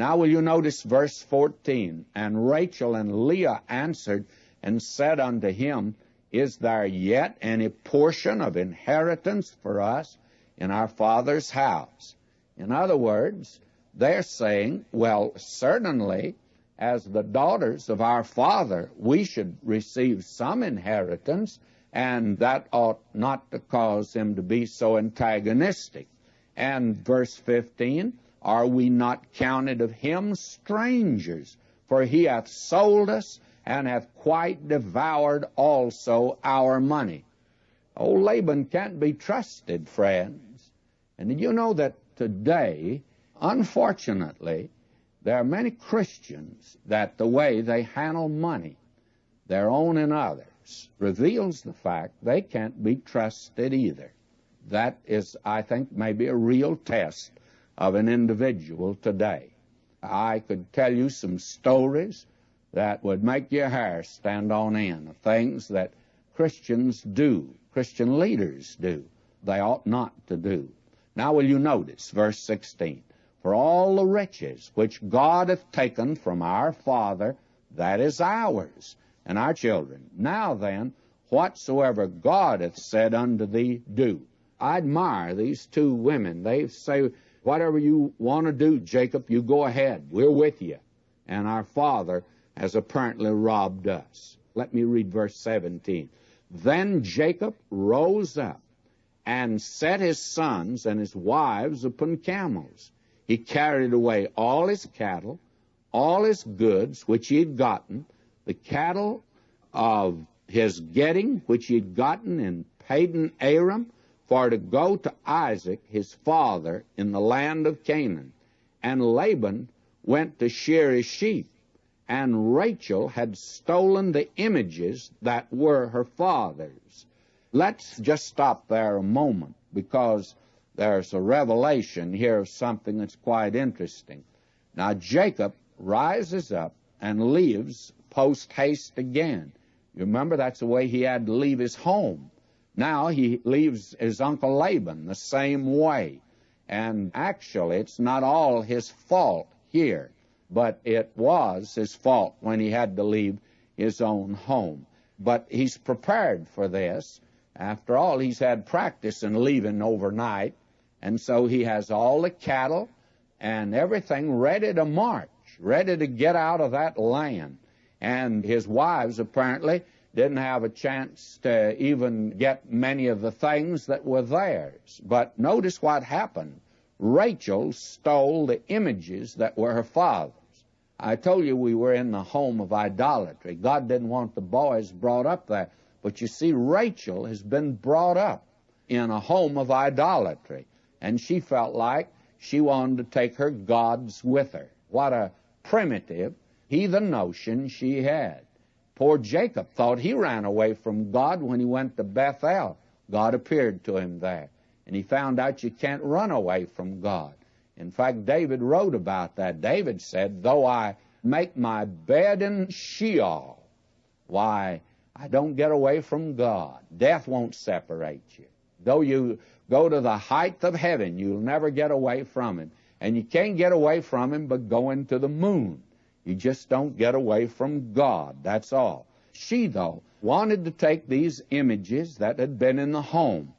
Now will you notice verse 14? And Rachel and Leah answered and said unto him, Is there yet any portion of inheritance for us in our father's house? In other words, they're saying, well, certainly, as the daughters of our father, we should receive some inheritance, and that ought not to cause him to be so antagonistic. And verse 15, Are we not counted of him strangers? For he hath sold us, and hath quite devoured also our money. Oh, Laban can't be trusted, friends. And did you know that today, unfortunately, there are many Christians that the way they handle money, their own and others, reveals the fact they can't be trusted either. That is, I think, maybe a real test of an individual today. I could tell you some stories that would make your hair stand on end of things that Christians do, Christian leaders do, they ought not to do. Now will you notice verse 16, For all the riches which God hath taken from our father, that is ours, and our children. Now then, whatsoever God hath said unto thee, do. I admire these two women. They say, whatever you want to do, Jacob, you go ahead. We're with you. And our father has apparently robbed us. Let me read verse 17. Then Jacob rose up and set his sons and his wives upon camels. He carried away all his cattle, all his goods which he had gotten, the cattle of his getting which he had gotten in Padan Aram, for to go to Isaac his father in the land of Canaan. And Laban went to shear his sheep, and Rachel had stolen the images that were her father's. Let's just stop there a moment, because there's a revelation here of something that's quite interesting. Now Jacob rises up and leaves post-haste again. You remember that's the way he had to leave his home. Now he leaves his uncle Laban the same way. And actually, it's not all his fault here, but it was his fault when he had to leave his own home. But he's prepared for this. After all, he's had practice in leaving overnight, and so he has all the cattle and everything ready to march, ready to get out of that land. And his wives apparently didn't have a chance to even get many of the things that were theirs. But notice what happened. Rachel stole the images that were her father's. I told you we were in the home of idolatry. God didn't want the boys brought up there. But you see, Rachel has been brought up in a home of idolatry. And she felt like she wanted to take her gods with her. What a primitive, heathen notion she had. Poor Jacob thought he ran away from God when he went to Bethel. God appeared to him there. And he found out you can't run away from God. In fact, David wrote about that. David said, though I make my bed in Sheol, why, I don't get away from God. Death won't separate you. Though you go to the height of heaven, you'll never get away from him. And you can't get away from him by going to the moon. You just don't get away from God, that's all. She, though, wanted to take these images that had been in the home.